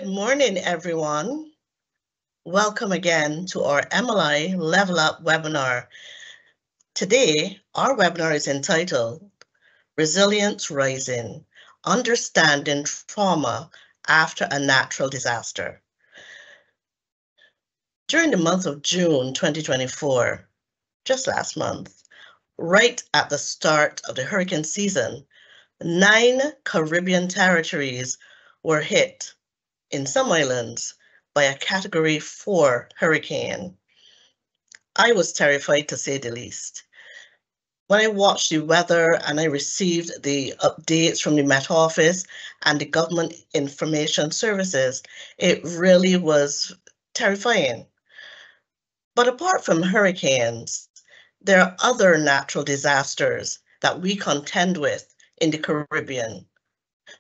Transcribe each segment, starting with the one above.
Good morning, everyone. Welcome again to our MLI Level Up webinar. Today, our webinar is entitled Resilience Rising, Understanding Trauma After a Natural Disaster. During the month of June 2024, just last month, right at the start of the hurricane season, 9 Caribbean territories were hit in some islands by a Category 4 hurricane. I was terrified, to say the least. When I watched the weather and I received the updates from the Met Office and the Government Information Services, it really was terrifying. But apart from hurricanes, there are other natural disasters that we contend with in the Caribbean.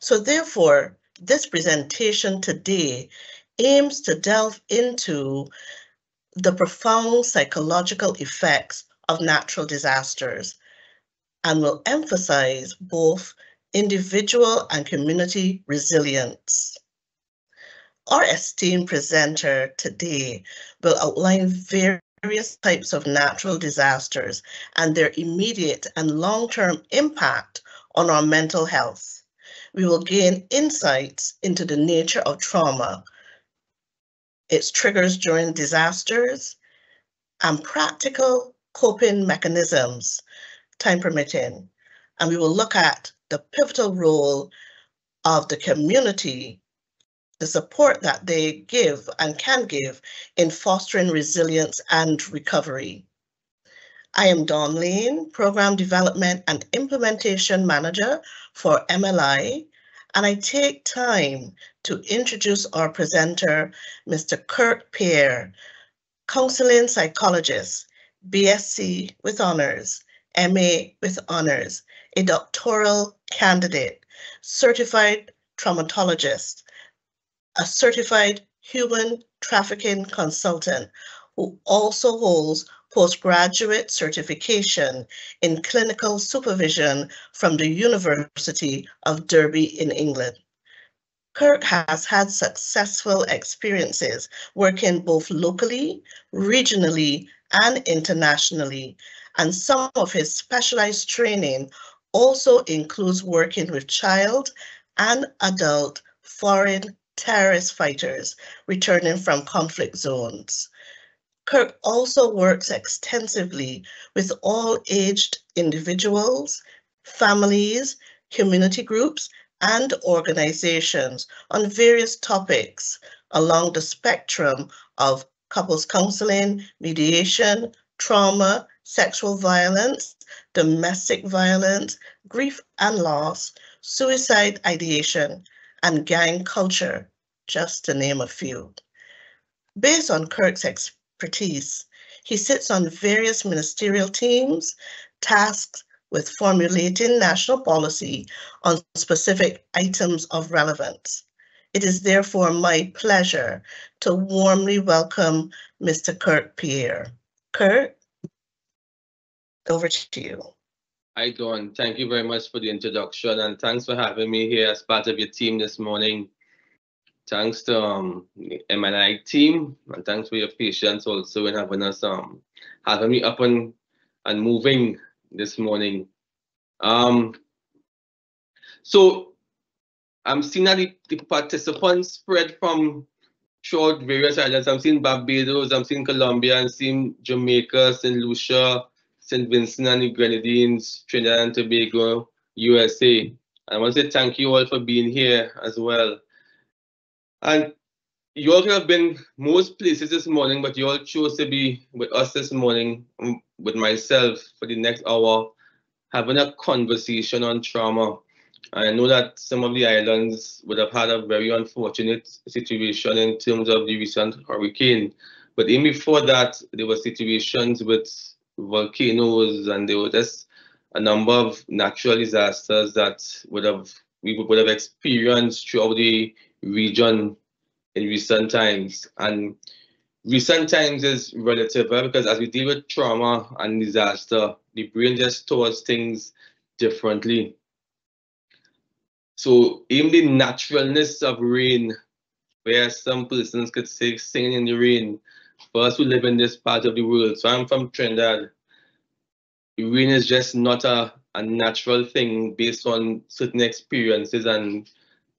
So therefore, this presentation today aims to delve into the profound psychological effects of natural disasters and will emphasize both individual and community resilience. Our esteemed presenter today will outline various types of natural disasters and their immediate and long-term impact on our mental health. We will gain insights into the nature of trauma, its triggers during disasters, and practical coping mechanisms, time permitting. And we will look at the pivotal role of the community, the support that they give and can give in fostering resilience and recovery. I am Dawn Lane, Program Development and Implementation Manager for MLI, and I take time to introduce our presenter, Mr. Kirk Pierre, counseling psychologist, BSc with honors, MA with honors, a doctoral candidate, certified traumatologist, a certified human trafficking consultant who also holds postgraduate certification in clinical supervision from the University of Derby in England. Kirk has had successful experiences working both locally, regionally, and internationally, and some of his specialized training also includes working with child and adult foreign terrorist fighters returning from conflict zones. Kirk also works extensively with all-aged individuals, families, community groups, and organizations on various topics along the spectrum of couples counseling, mediation, trauma, sexual violence, domestic violence, grief and loss, suicide ideation, and gang culture, just to name a few. Based on Kirk's expertise, he sits on various ministerial teams tasked with formulating national policy on specific items of relevance. It is therefore my pleasure to warmly welcome Mr. Kirk Pierre. Kirk, over to you. Hi, Dawn. Thank you very much for the introduction, and thanks for having me here as part of your team this morning. Thanks to the MNI team, and thanks for your patience also in having us having me up and moving this morning. So I'm seeing that the participants spread from throughout various islands. I'm seeing Barbados, I'm seeing Colombia, I'm seeing Jamaica, St. Lucia, St. Vincent and the Grenadines, Trinidad and Tobago, USA. I want to say thank you all for being here as well. And you all could have been most places this morning, but you all chose to be with us this morning, with myself, for the next hour, having a conversation on trauma. I know that some of the islands would have had a very unfortunate situation in terms of the recent hurricane. But even before that, there were situations with volcanoes, and there were just a number of natural disasters that we would have experienced throughout the region in recent times. And recent times is relative, right? Because as we deal with trauma and disaster, the brain just stores things differently. So even the naturalness of rain where some persons could say singing in the rain, for us who live in this part of the world. So I'm from Trinidad. The rain is just not a natural thing based on certain experiences and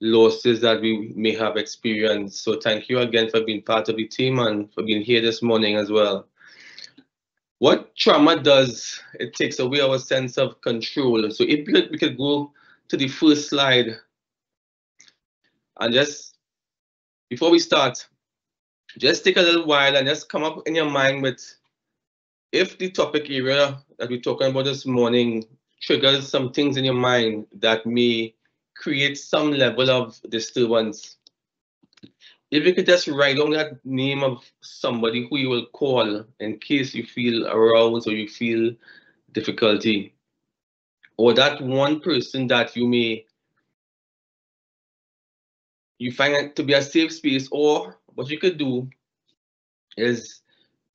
losses that we may have experienced. So thank you again for being part of the team and for being here this morning as well. What trauma does, it takes away our sense of control. So if we could go to the first slide and just, before we start, just take a little while and just come up in your mind with, if the topic area that we're talking about this morning triggers some things in your mind that may create some level of disturbance. If you could just write down that name of somebody who you will call in case you feel aroused or you feel difficulty, or that one person that you find it to be a safe space, or what you could do is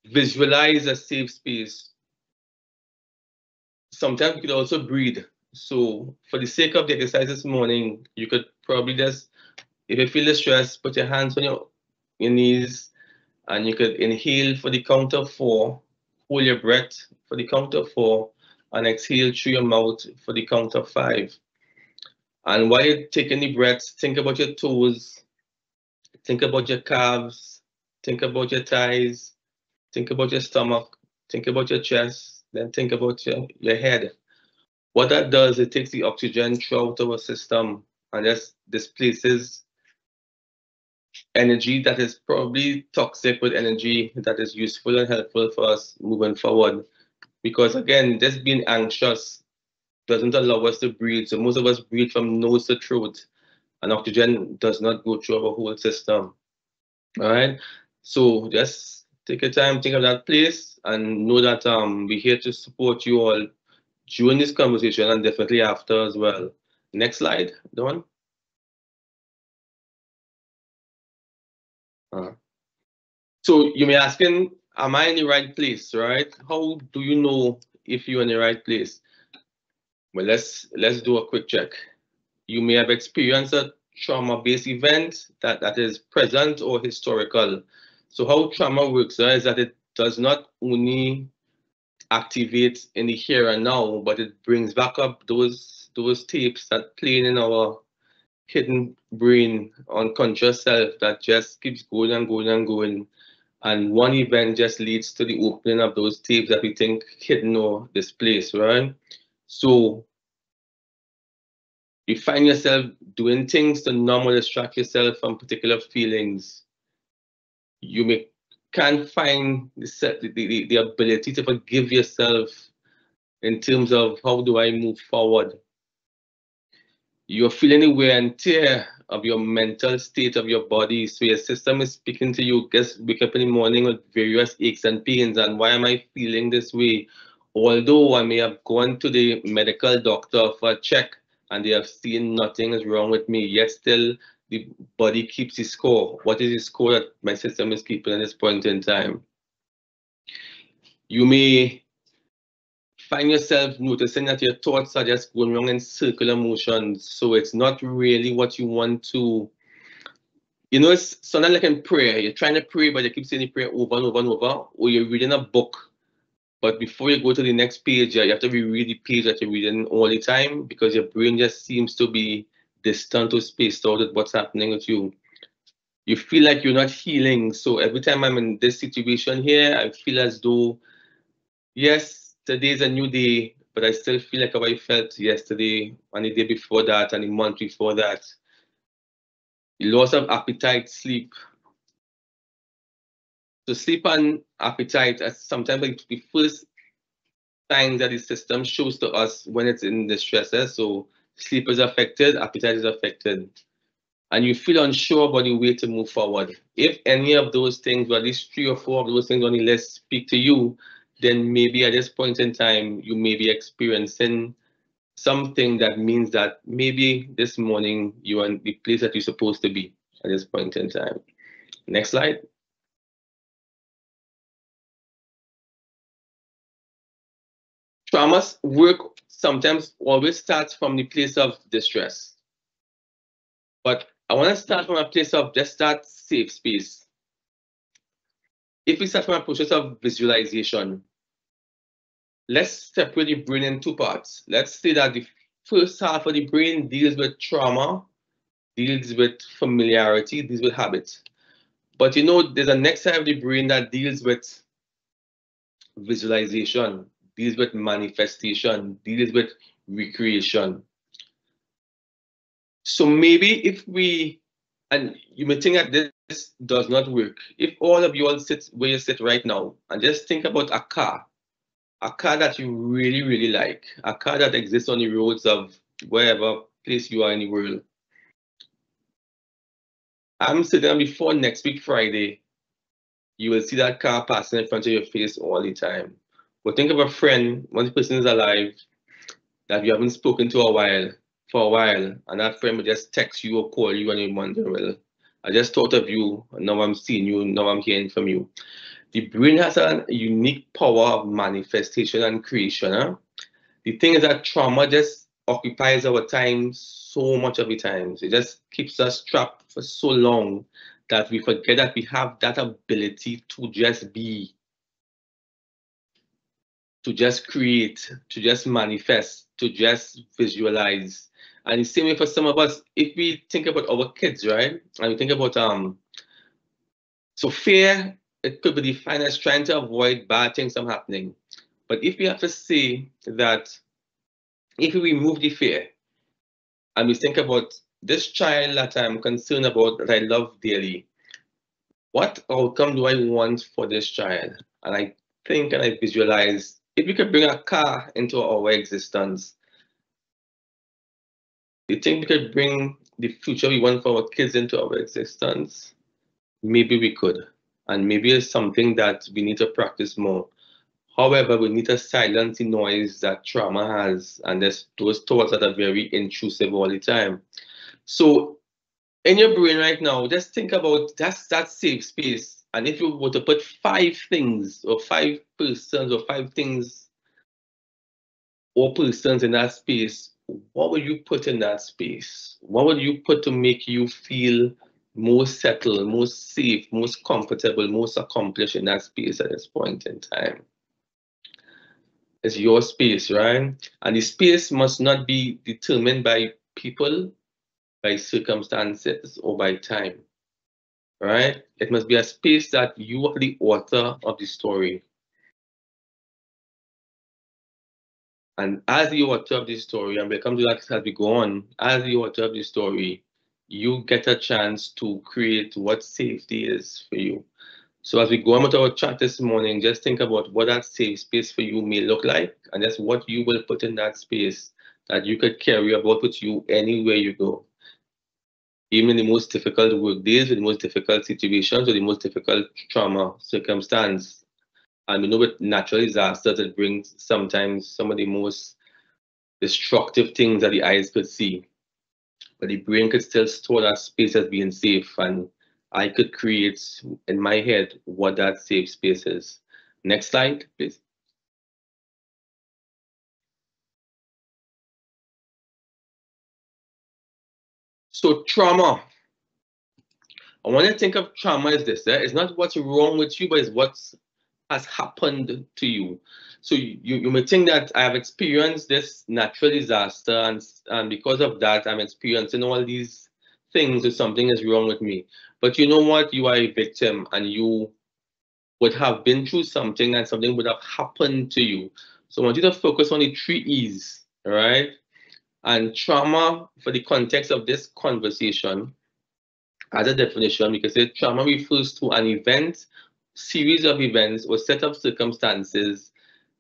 visualize a safe space. Sometimes you could also breathe. So for the sake of the exercise this morning, you could probably just, if you feel the stress, put your hands on your knees and you could inhale for the count of 4, hold your breath for the count of 4, and exhale through your mouth for the count of 5. And while you're taking the breath, think about your toes, think about your calves, think about your thighs, think about your stomach, think about your chest, then think about your head. What that does, it takes the oxygen throughout our system and just displaces energy that is probably toxic with energy that is useful and helpful for us moving forward. Because again, just being anxious doesn't allow us to breathe. So most of us breathe from nose to throat, and oxygen does not go through our whole system. All right. So just take your time, think of that place, and know that we're here to support you all during this conversation and definitely after as well. Next slide, Dawn. So you may be asking, am I in the right place, right? How do you know if you're in the right place? Well, let's do a quick check. You may have experienced a trauma-based event that is present or historical. So how trauma works is that it does not only activate in the here and now, but it brings back up those tapes that playing in our hidden brain, unconscious self that just keeps going and going and going. And one event just leads to the opening of those tapes that we think hidden or displaced, right? So you find yourself doing things to numb or distract yourself from particular feelings. You can't find the ability to forgive yourself in terms of how do I move forward. You're feeling the wear and tear of your mental state of your body. So your system is speaking to you. Just wake up in the morning with various aches and pains. And why am I feeling this way? Although I may have gone to the medical doctor for a check and they have seen nothing is wrong with me, yet still the body keeps the score. What is the score that my system is keeping at this point in time? You may find yourself noticing that your thoughts are just going wrong in circular motions. So it's not really what you want to, it's something like in prayer. You're trying to pray, but you keep saying the prayer over and over and over, or you're reading a book. But before you go to the next page, you have to reread the page that you're reading all the time because your brain just seems to be distant or spaced out with what's happening with you. You feel like you're not healing. So every time I'm in this situation here, I feel as though, yes, today's a new day, but I still feel like how I felt yesterday and the day before that and the month before that. Loss of appetite, sleep. So sleep and appetite are sometimes like the first signs that the system shows to us when it's in distress. So sleep is affected, appetite is affected, and you feel unsure about the way to move forward. If any of those things, or at least 3 or 4 of those things on the list speak to you, then maybe at this point in time, you may be experiencing something that means that maybe this morning you are in the place that you're supposed to be at this point in time. Next slide. Traumas work sometimes always starts from the place of distress. But I want to start from a place of just start safe space. If we start from a process of visualization, let's separate the brain in two parts. Let's say that the first half of the brain deals with trauma, deals with familiarity, deals with habits. But you know, there's a next side of the brain that deals with visualization, deals with manifestation, deals with recreation. So maybe if we, and you may think that this does not work, if all of you all sit where you sit right now and just think about a car that you really, really like, a car that exists on the roads of wherever place you are in the world. I'm sitting before next week, Friday, you will see that car passing in front of your face all the time. But think of a friend, one person is alive, that you haven't spoken to for a while, and that friend will just text you or call you and you wonder, well, I just thought of you, and now I'm seeing you, now I'm hearing from you. The brain has a unique power of manifestation and creation. Huh? The thing is that trauma just occupies our time so much of the time. It just keeps us trapped for so long that we forget that we have that ability to just be, to just create, to just manifest, to just visualize. And the same way for some of us, if we think about our kids, right? And we think about so fear, it could be defined as trying to avoid bad things from happening. But if we have to say that if we remove the fear and we think about this child that I'm concerned about, that I love dearly, what outcome do I want for this child? And I think and I visualize if we could bring a car into our existence, you think we could bring the future we want for our kids into our existence? Maybe we could. And maybe it's something that we need to practice more. However, we need to silence the noise that trauma has, and there's those thoughts that are very intrusive all the time. So in your brain right now, just think about that safe space. And if you were to put 5 things or 5 persons or 5 things or persons in that space, what would you put in that space? What would you put to make you feel most settled, most safe, most comfortable, most accomplished in that space at this point in time? It's your space, right? And the space must not be determined by people, by circumstances, or by time, right? It must be a space that you are the author of the story. And as the author of the story, and we'll come to that as we go on, as the author of the story, you get a chance to create what safety is for you. So as we go on with our chat this morning, just think about what that safe space for you may look like, and that's what you will put in that space that you could carry about with you anywhere you go. Even in the most difficult work days, or the most difficult situations, or the most difficult trauma circumstance. And we know with natural disasters, it brings sometimes some of the most destructive things that the eyes could see. But the brain could still store that space as being safe, and I could create in my head what that safe space is. Next slide, please. So trauma. I want to think of trauma as this. It's not what's wrong with you, but it's what has happened to you. So you may think that I have experienced this natural disaster, and because of that, I'm experiencing all these things, or something is wrong with me. But you know what? You are a victim, and you would have been through something, and something would have happened to you. So I want you to focus on the 3 E's, all right? And trauma, for the context of this conversation, as a definition, we can say trauma refers to an event, series of events, or set of circumstances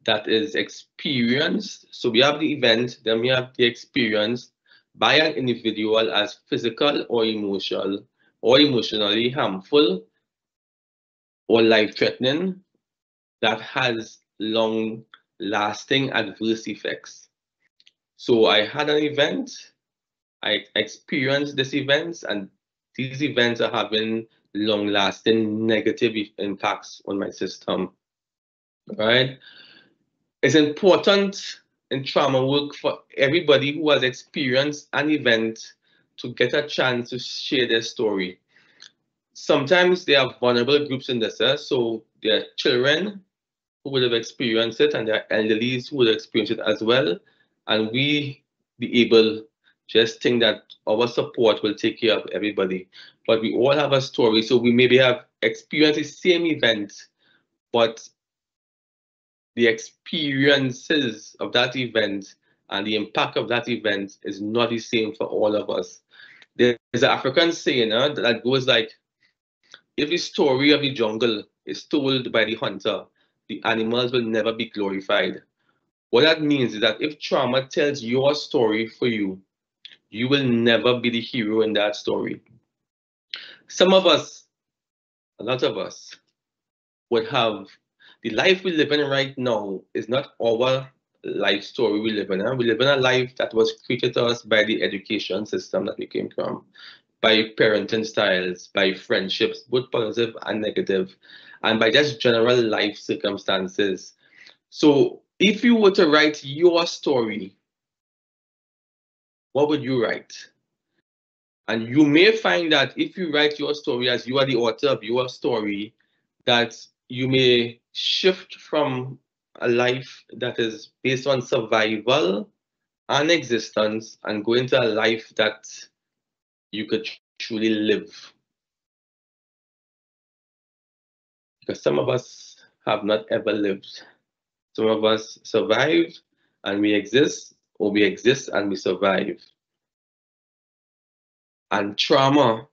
that is experienced. So we have the event, then we have the experience by an individual as physical or emotional or emotionally harmful or life-threatening that has long-lasting adverse effects. So I had an event, I experienced this event, and these events are having long-lasting negative impacts on my system, right? It's important in trauma work for everybody who has experienced an event to get a chance to share their story. sometimes there are vulnerable groups in this. So there are children who would have experienced it, and there are elderlies who would have experienced it as well. And we be able just think that our support will take care of everybody. But we all have a story, so we maybe have experienced the same event, but the experiences of that event and the impact of that event is not the same for all of us. There's an African saying that goes like, if the story of the jungle is told by the hunter, the animals will never be glorified. What that means is that if trauma tells your story for you, you will never be the hero in that story. Some of us, a lot of us, would have the life we live in right now is not our life story we live in. We live in a life that was created to us by the education system that we came from, by parenting styles, by friendships, both positive and negative, and by just general life circumstances. So if you were to write your story, what would you write? And you may find that if you write your story as you are the author of your story, that you may shift from a life that is based on survival and existence and go into a life that you could truly live. Because some of us have not ever lived. Some of us survive and we exist, or we exist and we survive. And trauma,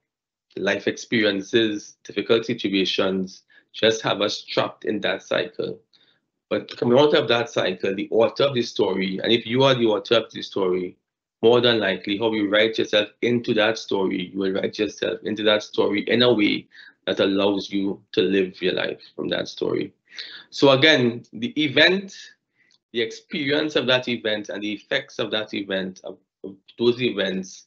life experiences, difficult situations just have us trapped in that cycle. But coming out of that cycle, the author of the story, and if you are the author of the story, more than likely how you write yourself into that story, you will write yourself into that story in a way that allows you to live your life from that story. So again, the event, the experience of that event and the effects of that event, of those events,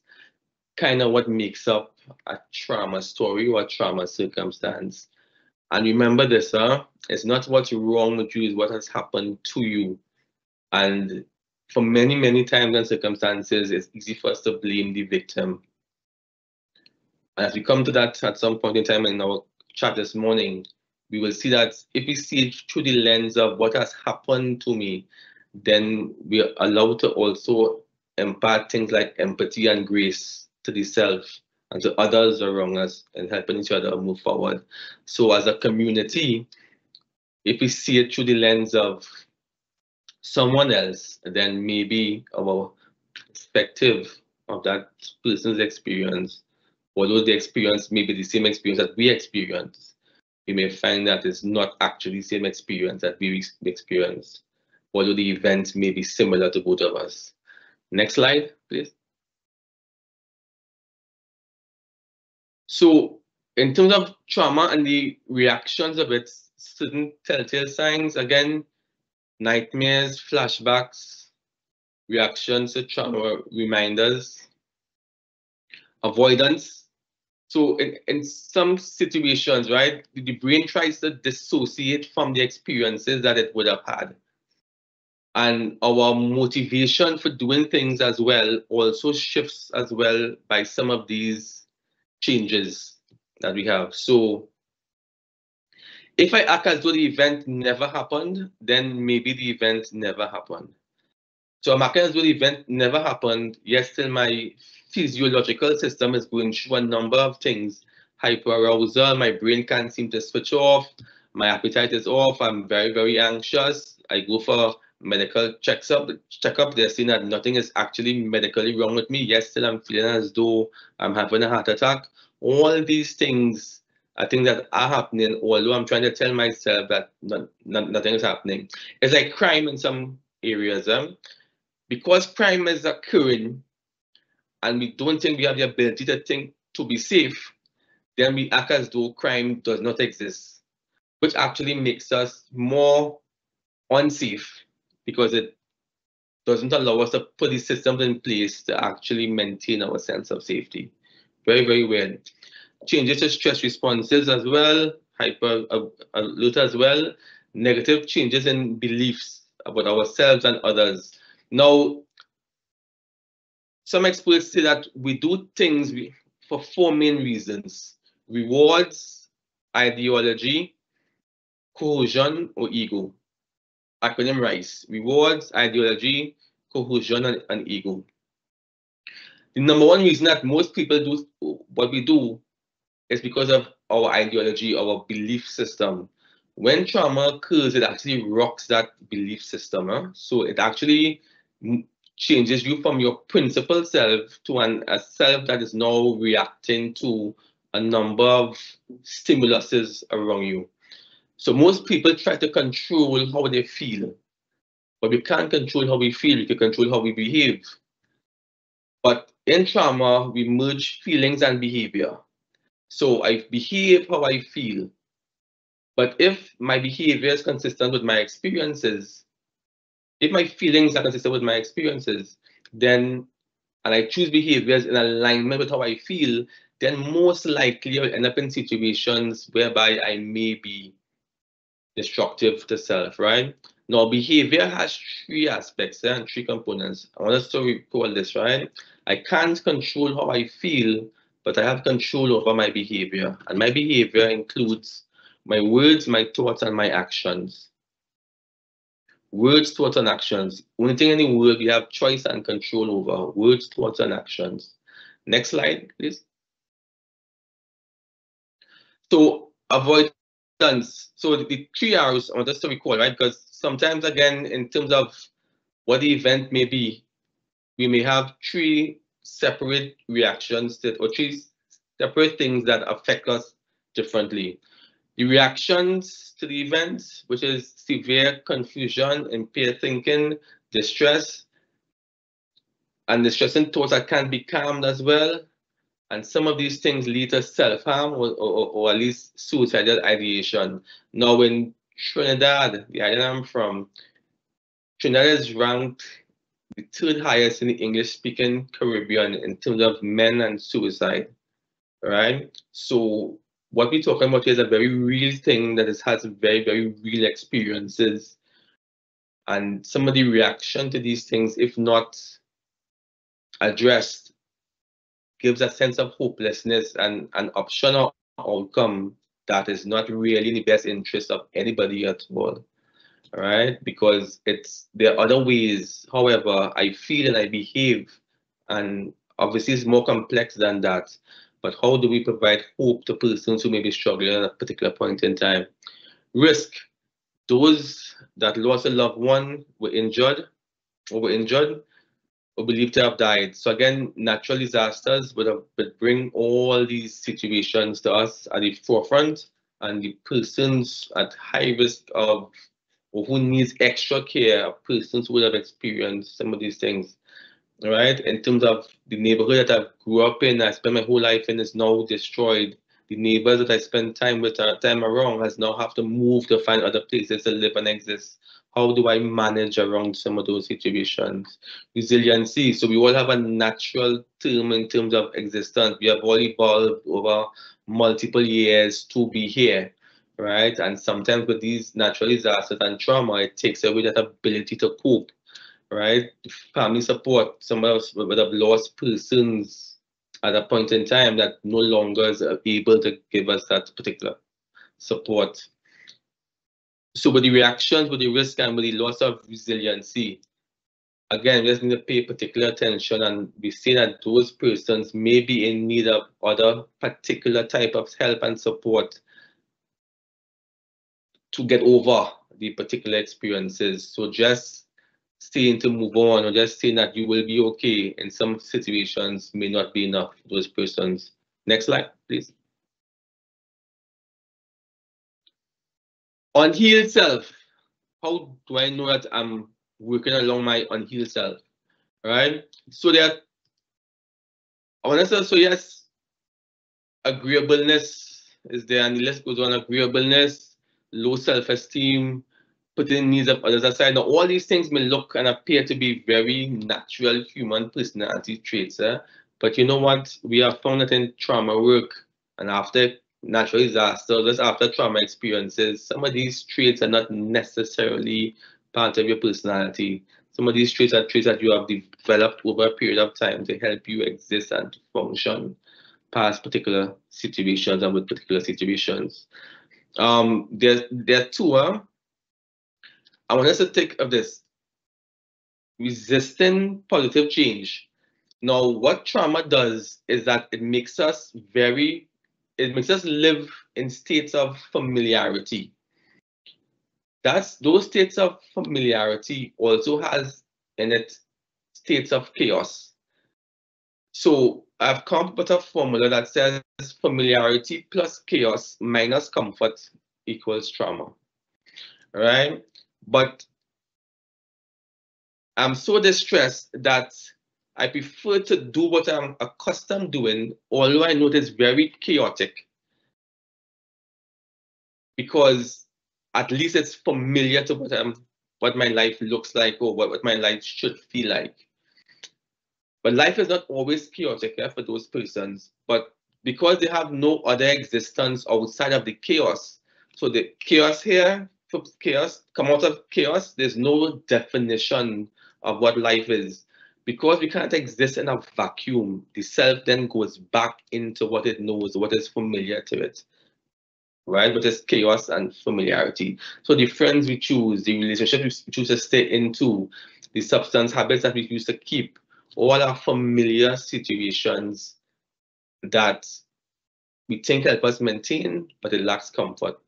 kind of what makes up a trauma story or a trauma circumstance. And remember this, it's not what's wrong with you, it's what has happened to you. And for many, many times and circumstances, it's easy for us to blame the victim. And as we come to that at some point in time in our chat this morning, we will see that if we see it through the lens of what has happened to me, then we are allowed to also impart things like empathy and grace to the self and to others around us and helping each other move forward. So as a community, if we see it through the lens of someone else, then maybe our perspective of that person's experience, although the experience may be the same experience that we experience, we may find that it's not actually the same experience that we experience, although the event may be similar to both of us. Next slide, please. So in terms of trauma and the reactions of it, certain telltale signs, again, nightmares, flashbacks, reactions to trauma reminders, avoidance. So in some situations, right, the brain tries to dissociate from the experiences that it would have had. And our motivation for doing things as well also shifts as well by some of these changes that we have. So if I act as though the event never happened, then maybe the event never happened. So I'm acting as though the event never happened, yet still my physiological system is going through a number of things. Hyperarousal, my brain can't seem to switch off, my appetite is off, I'm very, very anxious. I go for medical checkup, they're saying that nothing is actually medically wrong with me, yet still I'm feeling as though I'm having a heart attack. All these things are things that are happening, although I'm trying to tell myself that nothing is happening. It's like crime in some areas. Because crime is occurring and we don't think we have the ability to think to be safe, then we act as though crime does not exist, which actually makes us more unsafe because it doesn't allow us to put the systems in place to actually maintain our sense of safety. Very, very weird. Changes to stress responses as well, hyper alert as well, negative changes in beliefs about ourselves and others. Now, some experts say that we do things for four main reasons. rewards, ideology, cohesion, or ego. Acronym RICE: rewards, ideology, cohesion, and ego. The number one reason that most people do what we do is because of our ideology, our belief system. When trauma occurs, it actually rocks that belief system. So it actually changes you from your principal self to a self that is now reacting to a number of stimuluses around you. So most people try to control how they feel, but we can't control how we feel, we can control how we behave. But in trauma, we merge feelings and behavior. So I behave how I feel. But if my behavior is consistent with my experiences, if my feelings are consistent with my experiences, then, and I choose behaviors in alignment with how I feel, then most likely I'll end up in situations whereby I may be destructive to self, right? Now, behavior has three aspects and three components. I want us to recall this, right? I can't control how I feel, but I have control over my behavior. And my behavior includes my words, my thoughts, and my actions. Words, thoughts, and actions. Only thing in the world we have choice and control over: words, thoughts, and actions. Next slide, please. So avoidance. So the three R's I want us to recall, right? Because sometimes, again, in terms of what the event may be, we may have three separate reactions that, or three separate things that affect us differently. The reactions to the event, which is severe confusion, impaired thinking, distress, and distressing thoughts that can be calmed as well. And some of these things lead to self-harm or at least suicidal ideation. Now in Trinidad, the island I'm from, Trinidad is ranked the third highest in the English-speaking Caribbean in terms of men and suicide, right? So what we're talking about here is a very real thing that has very, very real experiences. And some of the reaction to these things, if not addressed, gives a sense of hopelessness and an option or outcome that is not really in the best interest of anybody at all. Right? Because there are other ways, however, I feel and I behave, and obviously it's more complex than that. But how do we provide hope to persons who may be struggling at a particular point in time? Risk. Those that lost a loved one were injured or believed to have died. So again, natural disasters would bring all these situations to us at the forefront, and the persons at high risk of, or who needs extra care, are persons who would have experienced some of these things. Right? In terms of the neighborhood that I grew up in, I spent my whole life in, is now destroyed. The neighbors that I spent time with time around has now have to move to find other places to live and exist. How do I manage around some of those situations? Resiliency. So we all have a natural term in terms of existence. We have all evolved over multiple years to be here, right? And sometimes with these natural disasters and trauma, it takes away that ability to cope, right? Family support. Some of us would have lost persons at a point in time that no longer is able to give us that particular support. So with the reactions, with the risk, and with the loss of resiliency, again, we just need to pay particular attention, and we see that those persons may be in need of other particular type of help and support to get over the particular experiences. So just saying to move on, or just saying that you will be okay in some situations may not be enough for those persons. Next slide, please. Unhealed self. How do I know that I'm working along my unhealed self? Right? So that I want to say, so yes, agreeableness is there, and the list goes on: agreeableness, low self-esteem, putting needs of others aside. Now, all these things may look and appear to be very natural human personality traits, but you know what? We have found that in trauma work and after natural disasters, after trauma experiences, some of these traits are not necessarily part of your personality. Some of these traits are traits that you have developed over a period of time to help you exist and to function. past particular situations and with particular situations. There are two. I want us to think of this: resisting positive change. Now, what trauma does is that it makes us live in states of familiarity. Those states of familiarity also has in it states of chaos. So I've come up with a formula that says familiarity plus chaos minus comfort equals trauma, right? But I'm so distressed that I prefer to do what I'm accustomed doing, although I know it's very chaotic, because at least it's familiar to what my life looks like or what my life should feel like. But life is not always chaotic for those persons, but because they have no other existence outside of the chaos. So the chaos here, from chaos, come out of chaos, there's no definition of what life is. Because we can't exist in a vacuum, the self then goes back into what it knows, what is familiar to it, right? But it's chaos and familiarity. So the friends we choose, the relationships we choose to stay into, the substance habits that we used to keep, all are familiar situations that we think help us maintain, but it lacks comfort.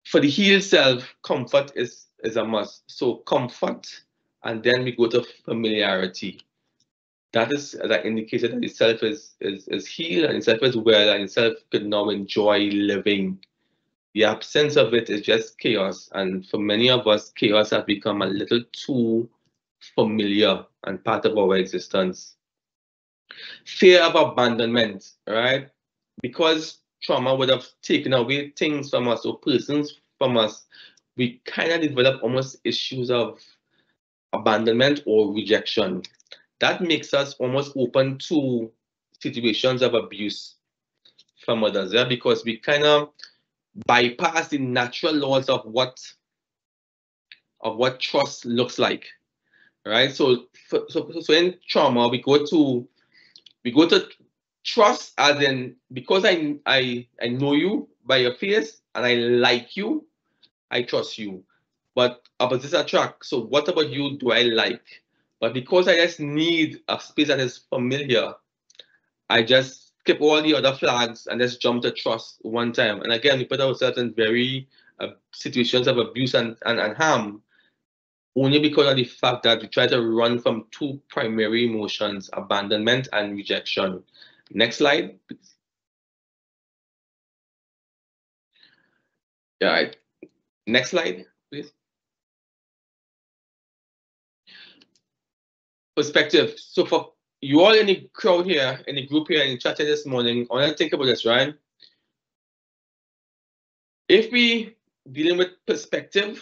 For the healed self, comfort is a must. So comfort, and then we go to familiarity. That is that indicator that the self is healed and the self is well and the self could now enjoy living. The absence of it is just chaos. And for many of us, chaos has become a little too familiar and part of our existence. Fear of abandonment, right? Because trauma would have taken away things from us or persons from us, we kind of develop almost issues of abandonment or rejection. That makes us almost open to situations of abuse from others, yeah? Because we kind of bypass the natural laws of what trust looks like, right? So in trauma, we go to trust as in, because I know you by your face and I like you, I trust you. But opposites attract. So what about you do I like? But because I just need a space that is familiar, I just skip all the other flags and just jump to trust one time. And again, we put ourselves in very situations of abuse and harm, only because of the fact that we try to run from two primary emotions, abandonment and rejection. Next slide, please. All right. Next slide, please. Perspective. So for you all in the crowd here, in the group here, in the chat here this morning, I want to think about this, right? If we dealing with perspective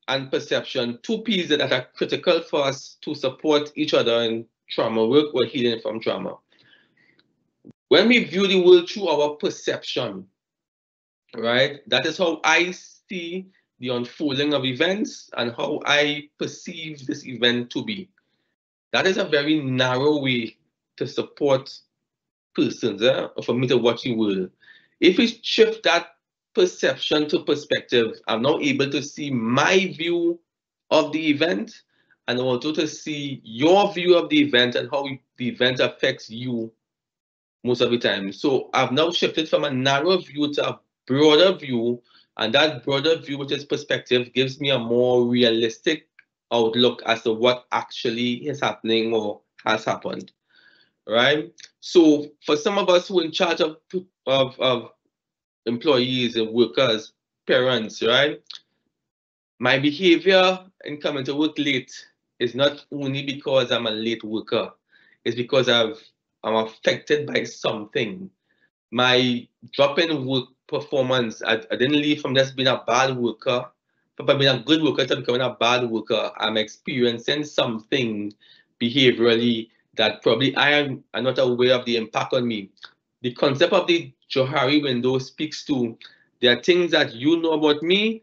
and perception, two P's that are critical for us to support each other in trauma work or healing from trauma. When we view the world through our perception, right? That is how I see the unfolding of events and how I perceive this event to be. That is a very narrow way to support persons, for me to watch the world. If we shift that perception to perspective, I'm now able to see my view of the event and also to see your view of the event and how the event affects you most of the time. So I've now shifted from a narrow view to a broader view, and that broader view, which is perspective, gives me a more realistic outlook as to what actually is happening or has happened, right? So for some of us who are in charge of employees and workers, parents, right? My behavior in coming to work late is not only because I'm a late worker, it's because I'm affected by something. My drop in work performance, I didn't leave from just being a bad worker, but by being a good worker to becoming a bad worker. I'm experiencing something behaviorally that probably I am not aware of the impact on me. The concept of the Johari window speaks to there are things that you know about me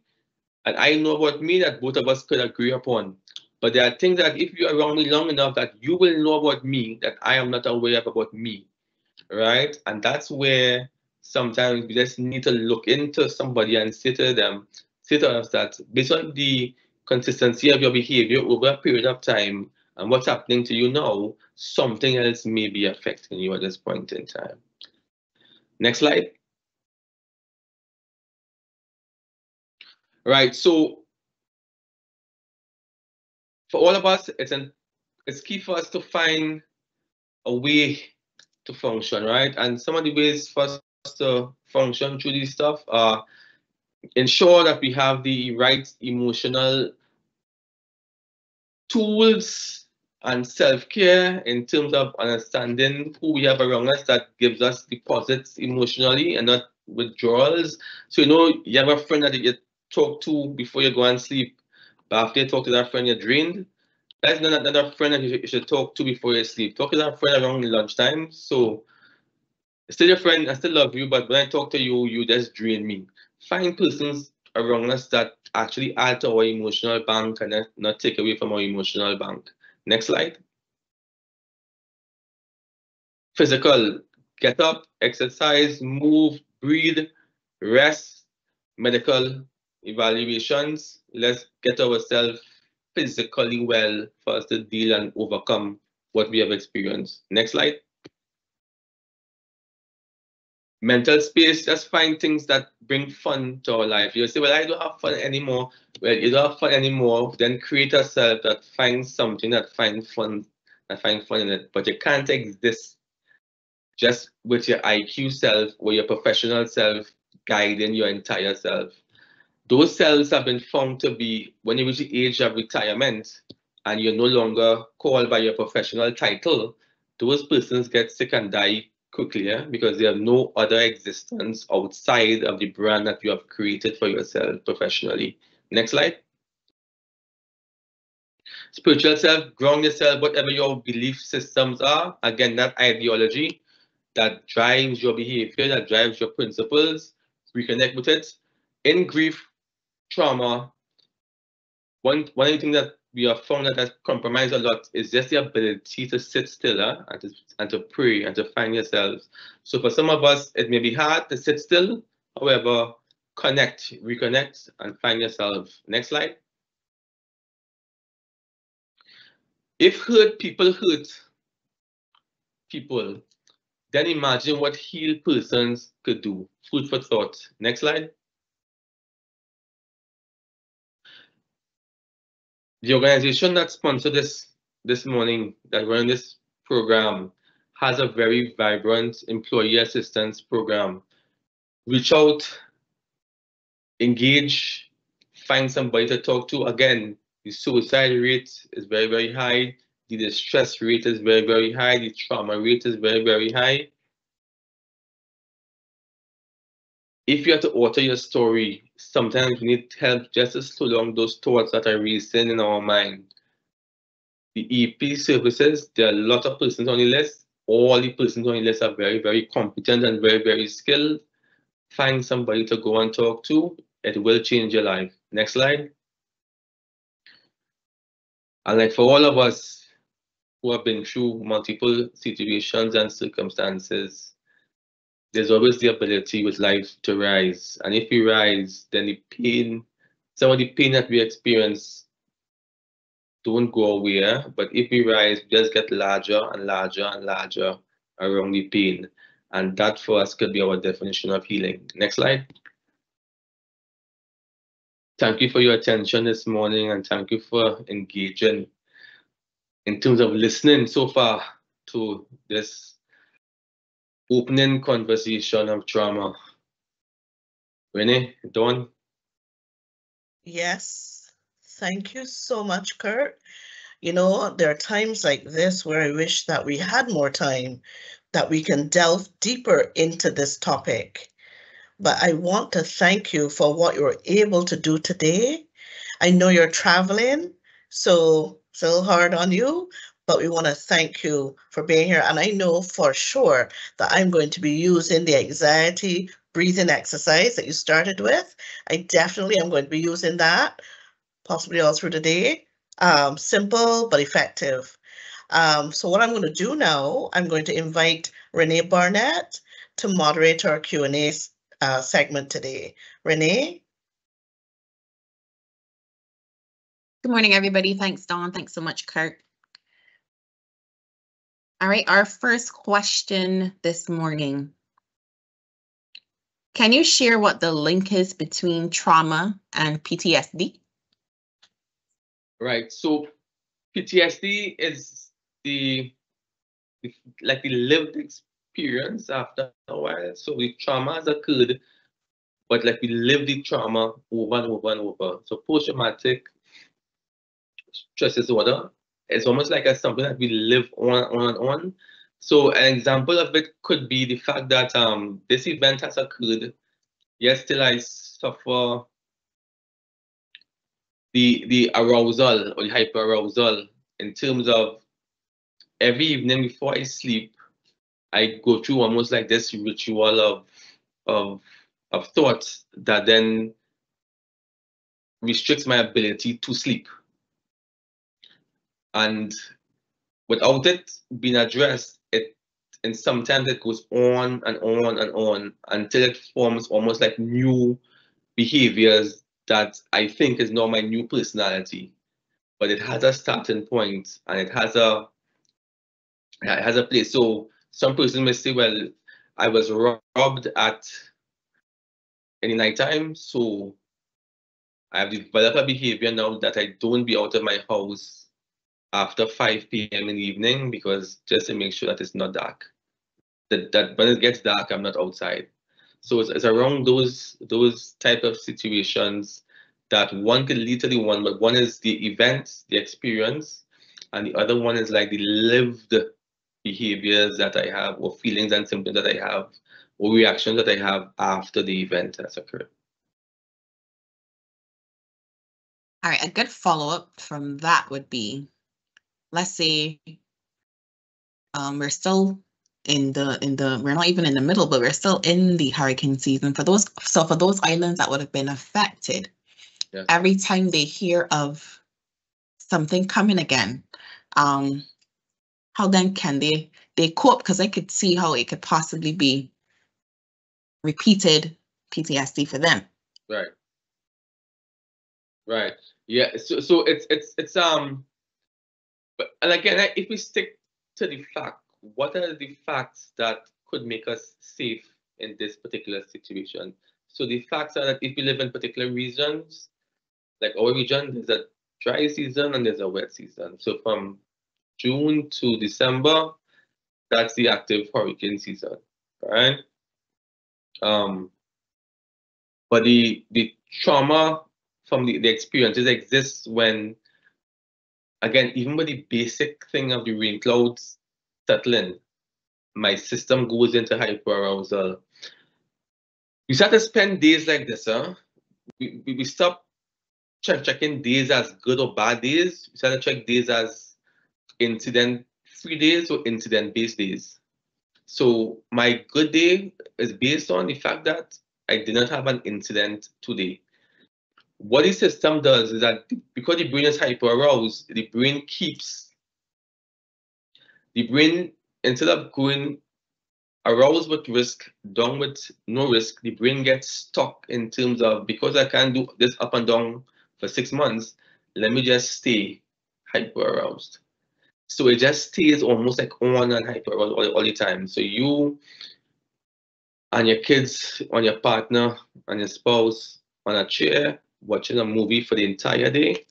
and I know about me that both of us could agree upon. But there are things that if you are around me long enough that you will know about me that I am not aware of about me. right? And that's where sometimes we just need to look into somebody and say to us that based on the consistency of your behavior over a period of time and what's happening to you now, something else may be affecting you at this point in time. Next slide. Right, so for all of us, it's key for us to find a way to function, right? And some of the ways for us to function through these stuff are ensure that we have the right emotional tools and self-care in terms of understanding who we have around us that gives us deposits emotionally and not withdrawals. So you have a friend that you talk to before you go and sleep, but after you talk to that friend, you're drained. That's not another friend that you should talk to before you sleep. Talk to that friend around lunchtime. So still your friend, I still love you, but when I talk to you, you just drain me. Find persons around us that actually add to our emotional bank and not take away from our emotional bank. Next slide. Physical. Get up, exercise, move, breathe, rest, medical evaluations. Let's get ourselves physically well for us to deal and overcome what we have experienced. Next slide. Mental space, just find things that bring fun to our life. You say, well, I don't have fun anymore. Well, you don't have fun anymore, then create a self that finds something that finds fun in it. But you can't exist just with your IQ self or your professional self guiding your entire self. Those cells have been found to be when you reach the age of retirement and you're no longer called by your professional title, those persons get sick and die quickly, because they have no other existence outside of the brand that you have created for yourself professionally. Next slide. Spiritual self, ground yourself, whatever your belief systems are. Again, that ideology that drives your behavior, that drives your principles, reconnect with it. In grief, trauma, one of the things that we have found that has compromised a lot is just the ability to sit still, and to pray and to find yourselves. So for some of us, it may be hard to sit still. However, reconnect, and find yourself. Next slide. If hurt people, then imagine what healed persons could do. Food for thought. Next slide. The organization that sponsored this morning, that run this program, has a very vibrant employee assistance program. Reach out, engage, find somebody to talk to. Again, the suicide rate is very, very high. The distress rate is very, very high. The trauma rate is very, very high. If you have to alter your story, sometimes we need help just to slow down those thoughts that are racing in our mind. The EP services, there are a lot of persons on the list. All the persons on the list are very, very competent and very, very skilled. Find somebody to go and talk to. It will change your life. Next slide. And like for all of us who have been through multiple situations and circumstances, there's always the ability with life to rise. And if we rise, then the pain, some of the pain that we experience don't go away, but if we rise, we just get larger and larger and larger around the pain. And that for us could be our definition of healing. Next slide. Thank you for your attention this morning, and thank you for engaging in terms of listening so far to this opening conversation of trauma. Renee, Dawn? Yes, thank you so much, Kurt. There are times like this where I wish that we had more time, that we can delve deeper into this topic. But I want to thank you for what you were able to do today. I know you're traveling, so still hard on you, but we want to thank you for being here. And I know for sure that I'm going to be using the anxiety breathing exercise that you started with. I definitely am going to be using that, possibly all through the day. Simple but effective. So what I'm going to do now, I'm going to invite Renee Barnett to moderate our Q&A segment today. Renee? Good morning, everybody. Thanks, Dawn. Thanks so much, Kurt. All right, our first question this morning. Can you share what the link is between trauma and PTSD? Right. So PTSD is the lived experience after a while. So the trauma has occurred, but like we live the trauma over and over and over. So post-traumatic stress disorder is almost like something that we live on and on. So an example of it could be the fact that this event has occurred. Yes, still I suffer the arousal or the hyperarousal in terms of every evening before I sleep, I go through almost like this ritual of thoughts that then restricts my ability to sleep. And without it being addressed, and sometimes it goes on and on and on until it forms almost like new behaviors that I think is now my new personality. But it has a starting point and it has a place. So some person may say, well, I was robbed at any nighttime, so I have developed a behavior now that I don't be out of my house after 5 p.m. in the evening, because just to make sure that it's not dark. That when it gets dark, I'm not outside. So it's around those type of situations that one could lead to the one, but one is the event, the experience, and the other one is like the lived behaviors that I have, or feelings and symptoms that I have, or reactions that I have after the event has occurred. All right, a good follow-up from that would be, let's say we're still we're not even in the middle, but we're still in the hurricane season. For those islands that would have been affected, yeah, every time they hear of something coming again, how then can they cope? Because I could see how it could possibly be repeated PTSD for them. Right. Right. Yeah. So it's but, and again, if we stick to the fact, what are the facts that could make us safe in this particular situation? So the facts are that if we live in particular regions, like our region, there's a dry season and there's a wet season. So from June to December, that's the active hurricane season, right? But the trauma from the experiences exists when, again, even with the basic thing of the rain clouds settling, my system goes into hyperarousal. We start to spend days like this, huh? We stop checking days as good or bad days. We start to check days as incident-free days or incident-based days. So my good day is based on the fact that I did not have an incident today. What the system does is that because the brain is hyperaroused, the brain, instead of going aroused with risk, down with no risk, the brain gets stuck in terms of, because I can't do this up and down for 6 months, let me just stay hyperaroused. So it just stays almost like on and hyperaroused all the time. So you and your kids, on your partner, and your spouse on a chair, watching a movie for the entire day,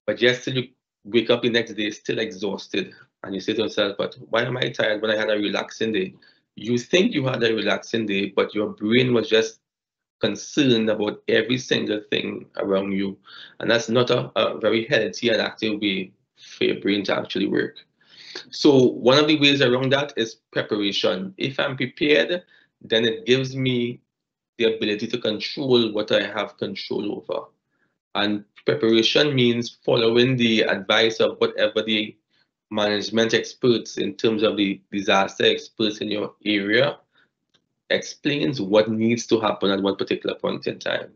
but yet still you wake up the next day still exhausted, and you say to yourself, but why am I tired when I had a relaxing day? You think you had a relaxing day, but your brain was just concerned about every single thing around you. And that's not a very healthy and active way for your brain to actually work. So one of the ways around that is preparation. If I'm prepared, then it gives me the ability to control what I have control over. And preparation means following the advice of whatever the management experts in terms of the disaster experts in your area explains what needs to happen at one particular point in time.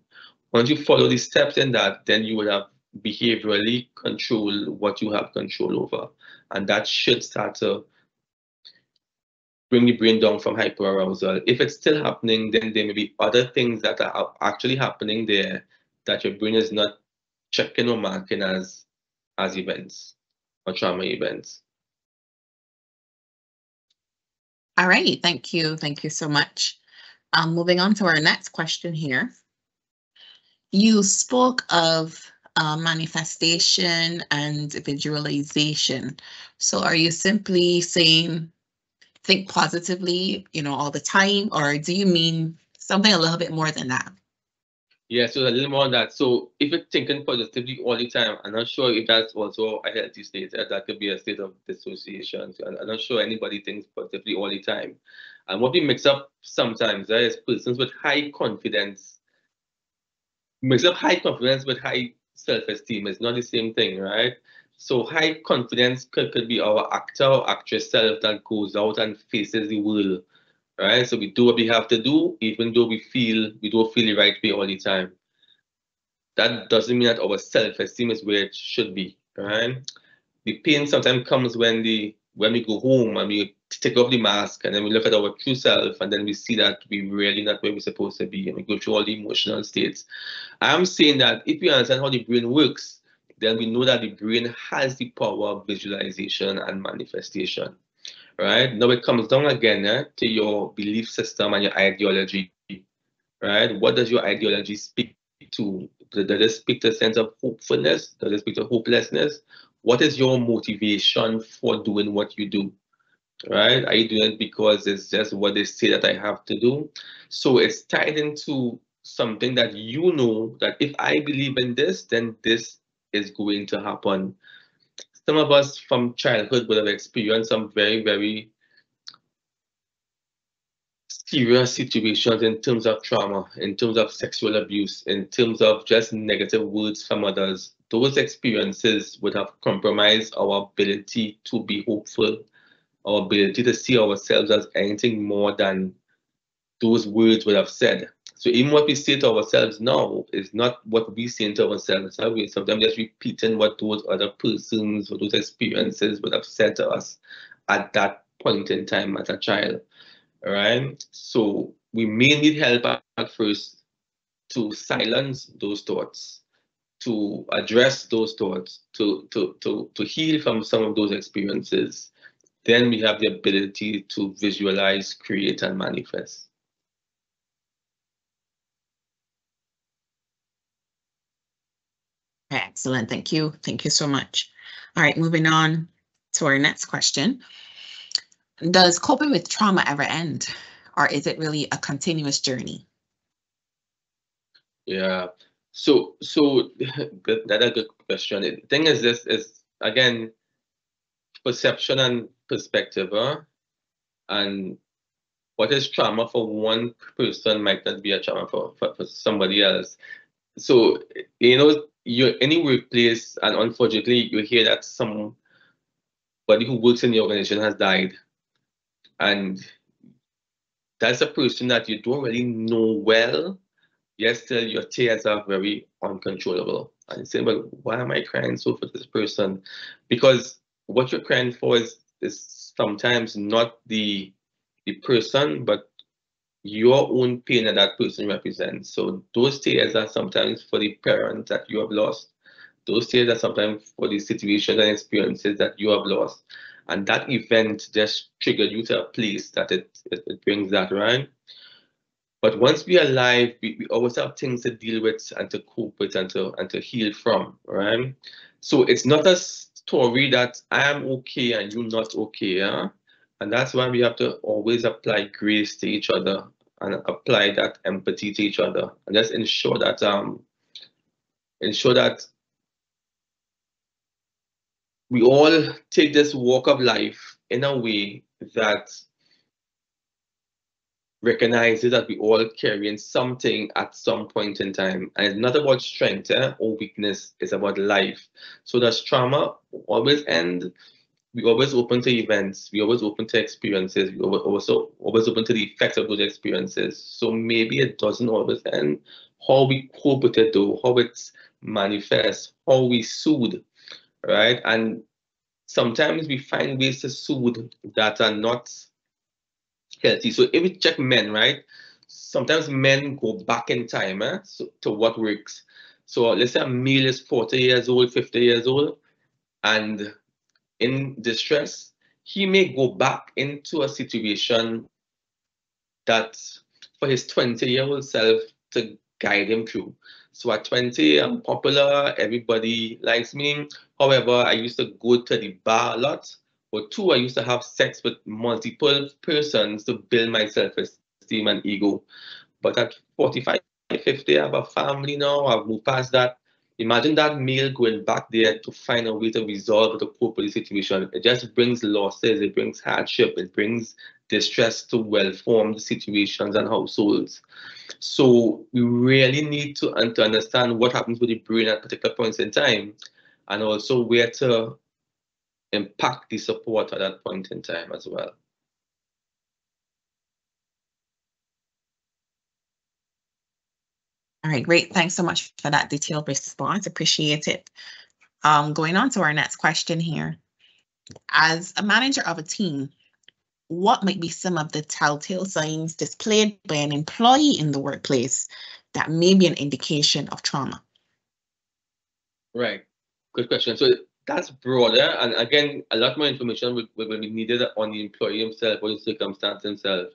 Once you follow the steps in that, then you would have behaviorally control what you have control over. And that should start to bring the brain down from hyperarousal. If it's still happening, then there may be other things that are actually happening there that your brain is not checking or marking as events or trauma events. All right, thank you. Thank you so much. Moving on to our next question here. You spoke of manifestation and visualization. So are you simply saying think positively, all the time, or do you mean something a little bit more than that? Yeah, so a little more on that. So if you're thinking positively all the time, I'm not sure if that's also a healthy state. That could be a state of dissociation. So I'm not sure anybody thinks positively all the time. And what we mix up sometimes is persons with high confidence. Mix up high confidence with high self-esteem. It's not the same thing, right? So high confidence could be our actor or actress self that goes out and faces the world, right? So we do what we have to do, even though we don't feel the right way all the time. That doesn't mean that our self-esteem is where it should be, right? The pain sometimes comes when we go home and we take off the mask and then we look at our true self and then we see that we really not where we're supposed to be and we go through all the emotional states. I'm saying that if we understand how the brain works, then we know that the brain has the power of visualization and manifestation, right? Now it comes down again to your belief system and your ideology, right? What does your ideology speak to? Does it speak to a sense of hopefulness? Does it speak to hopelessness? What is your motivation for doing what you do? Right? Are you doing it because it's just what they say that I have to do? So it's tied into something that you know that if I believe in this, then this is going to happen. Some of us from childhood would have experienced some very, very serious situations in terms of trauma, in terms of sexual abuse, in terms of just negative words from others. Those experiences would have compromised our ability to be hopeful, our ability to see ourselves as anything more than those words would have said. So even what we say to ourselves now is not what we say to ourselves. We sometimes just repeating what those other persons or those experiences would have said to us at that point in time as a child. Right? So we may need help at first to silence those thoughts, to address those thoughts, to heal from some of those experiences. Then we have the ability to visualize, create, and manifest. Excellent. Thank you. Thank you so much. All right, moving on to our next question. Does coping with trauma ever end, or is it really a continuous journey? Yeah. So that's a good question. The thing is, this is again perception and perspective, and what is trauma for one person might not be a trauma for somebody else. So you're in any workplace, and unfortunately, you hear that somebody who works in the organization has died, and that's a person that you don't really know well. Yet still, your tears are very uncontrollable. And you say, well, why am I crying so for this person? Because what you're crying for is sometimes not the person, but your own pain that that person represents. So those tears are sometimes for the parent that you have lost. Those tears are sometimes for the situations and experiences that you have lost. And that event just triggered you to a place that it brings that, right? But once we are alive, we always have things to deal with and to cope with and to heal from, right? So it's not a story that I am okay and you're not okay, yeah? And that's why we have to always apply grace to each other and apply that empathy to each other and just ensure that we all take this walk of life in a way that recognizes that we all carrying something at some point in time. And it's not about strength or weakness, it's about life. So does trauma always end? We always open to events, we always open to experiences, we also always open to the effects of those experiences. So maybe it doesn't always end. How we cope with it though, how it's manifest, how we soothe, right? And sometimes we find ways to soothe that are not healthy. So if we check men, right? Sometimes men go back in time to what works. So let's say a male is 40 years old, 50 years old, and in distress, he may go back into a situation that for his 20-year-old self to guide him through. So at 20, I'm popular, everybody likes me. However, I used to go to the bar a lot. Or two, I used to have sex with multiple persons to build my self-esteem and ego. But at 45, 50, I have a family now, I've moved past that. Imagine that male going back there to find a way to resolve the cope with the situation. It just brings losses, it brings hardship, it brings distress to well-formed situations and households. So we really need to understand what happens with the brain at particular points in time, and also where to impact the support at that point in time as well. All right, great. Thanks so much for that detailed response. Appreciate it. Going on to our next question here. As a manager of a team, what might be some of the telltale signs displayed by an employee in the workplace that may be an indication of trauma? Right. Good question. So that's broader. And again, a lot more information will be needed on the employee himself or the circumstance himself.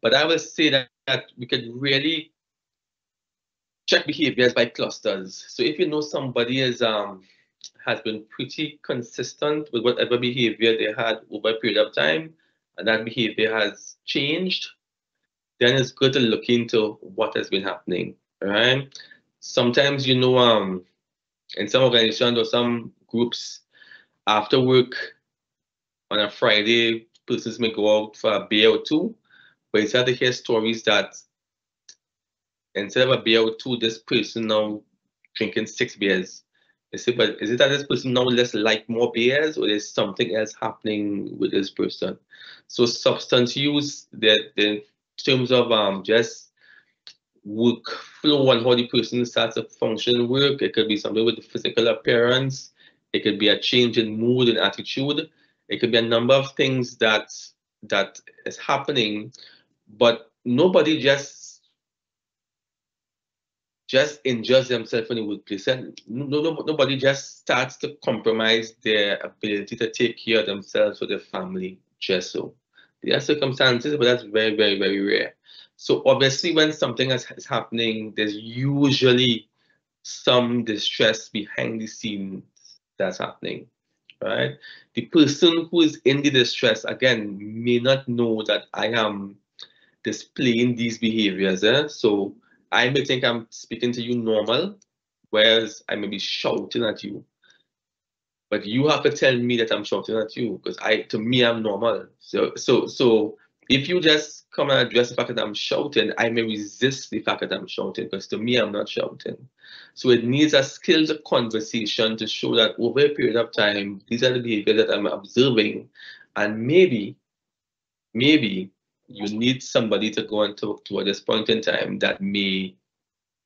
But I will say that we could really check behaviors by clusters. So if you know somebody has been pretty consistent with whatever behavior they had over a period of time, and that behavior has changed, then it's good to look into what has been happening. Right? Sometimes in some organizations or some groups, after work on a Friday, persons may go out for a beer or two, but you start to hear stories that instead of a beer or two, this person now drinking 6 beers. You say, but is it that this person now less like more beers, or there's something else happening with this person? So substance use, that in terms of just workflow and how the person starts to function work, it could be something with the physical appearance, it could be a change in mood and attitude, it could be a number of things that is happening, but nobody just injures themselves in the workplace. And nobody just starts to compromise their ability to take care of themselves or their family just so. There are circumstances, but that's very, very, very rare. So obviously when something is happening, there's usually some distress behind the scenes that's happening, right? The person who is in the distress, again, may not know that I am displaying these behaviors. So I may think I'm speaking to you normal, whereas I may be shouting at you. But you have to tell me that I'm shouting at you, because to me, I'm normal. So if you just come and address the fact that I'm shouting, I may resist the fact that I'm shouting, because to me, I'm not shouting. So it needs a skilled conversation to show that over a period of time, these are the behaviors that I'm observing, and maybe you need somebody to go and talk to at this point in time that may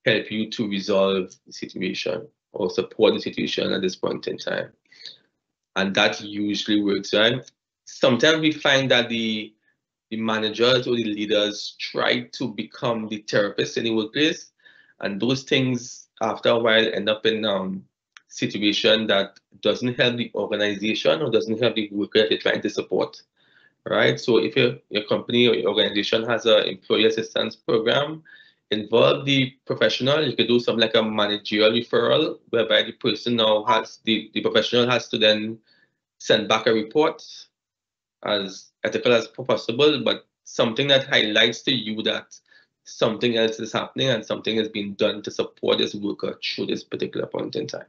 help you to resolve the situation or support the situation at this point in time. And that usually works, right? Sometimes we find that the managers or the leaders try to become the therapists in the workplace, and those things after a while end up in situation that doesn't help the organization or doesn't help the worker that you're trying to support. Right? So if your company or your organization has an employee assistance program, involve the professional. You could do something like a managerial referral, whereby the person now the professional has to then send back a report as ethical as possible, but something that highlights to you that something else is happening and something is being done to support this worker through this particular point in time.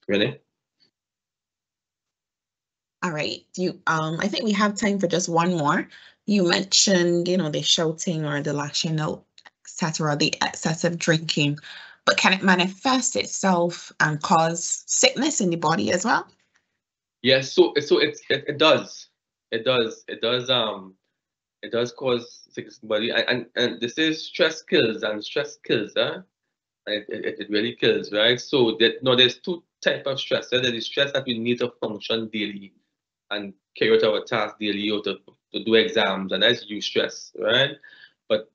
Really? All right. I think we have time for just one more. You mentioned, the shouting or the lashing out, etc., the excessive drinking, but can it manifest itself and cause sickness in the body as well? Yes, so it does. It does cause sickness in the body, and this is stress kills, and stress kills, It really kills, right? So there's two types of stress. There's the stress that we need to function daily and carry out our tasks daily or to do exams, and that's eustress, right? But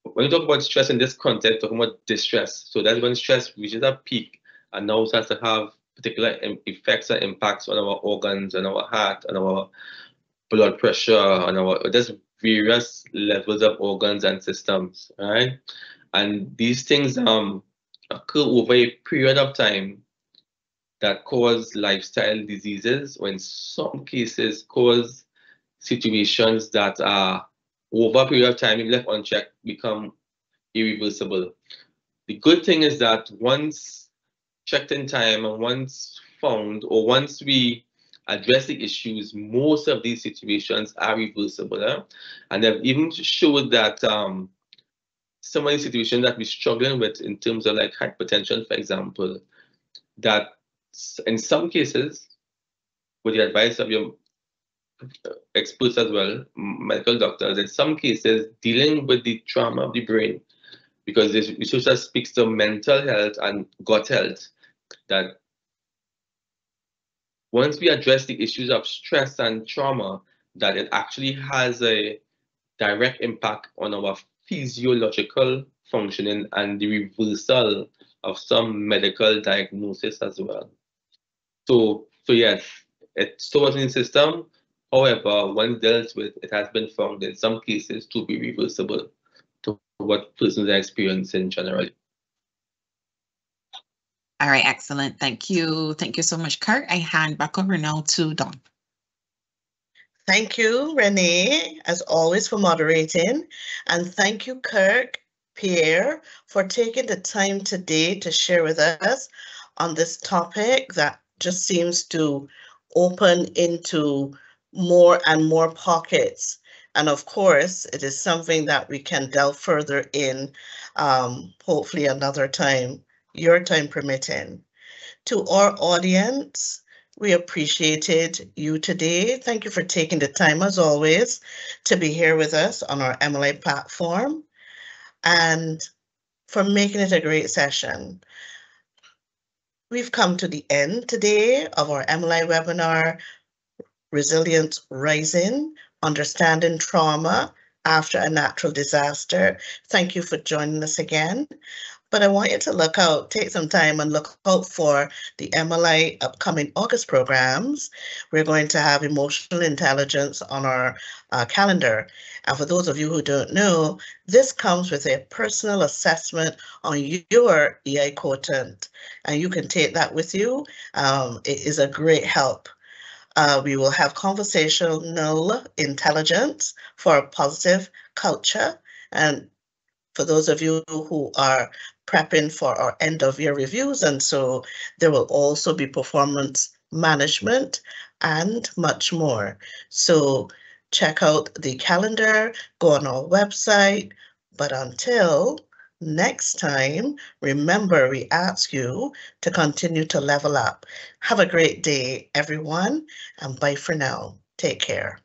when you talk about stress in this context, talking about distress, so that's when stress reaches a peak and now starts to have particular effects and impacts on our organs and our heart and our blood pressure and there's various levels of organs and systems, right? And these things occur over a period of time that cause lifestyle diseases, or in some cases cause situations that are over a period of time, if left unchecked, become irreversible. The good thing is that once checked in time and once found, or once we address the issues, most of these situations are reversible. And they've even showed that some of the situations that we're struggling with in terms of like hypertension, for example, that in some cases, with the advice of your experts as well, medical doctors, in some cases, dealing with the trauma of the brain, because this research that speaks to mental health and gut health, that once we address the issues of stress and trauma, that it actually has a direct impact on our physiological functioning and the reversal of some medical diagnosis as well. So yes, it's stored in the system. However, when dealt with, it has been found in some cases to be reversible to what persons are experiencing generally. All right, excellent. Thank you. Thank you so much, Kurt. I hand back over now to Dawn. Thank you, Renee, as always, for moderating. And thank you, Kirk, Pierre, for taking the time today to share with us on this topic that just seems to open into more and more pockets. And of course, it is something that we can delve further in, hopefully another time, your time permitting. To our audience, we appreciated you today. Thank you for taking the time, as always, to be here with us on our MLA platform and for making it a great session. We've come to the end today of our MLA webinar, Resilience Rising, Understanding Trauma After a Natural Disaster. Thank you for joining us again. But I want you to take some time and look out for the MLI upcoming August programs. We're going to have emotional intelligence on our calendar. And for those of you who don't know, this comes with a personal assessment on your EI quotient, and you can take that with you. It is a great help. We will have conversational intelligence for a positive culture, and for those of you who are prepping for our end of year reviews. And so there will also be performance management and much more. So check out the calendar, go on our website. But until next time, remember, we ask you to continue to level up. Have a great day, everyone, and bye for now. Take care.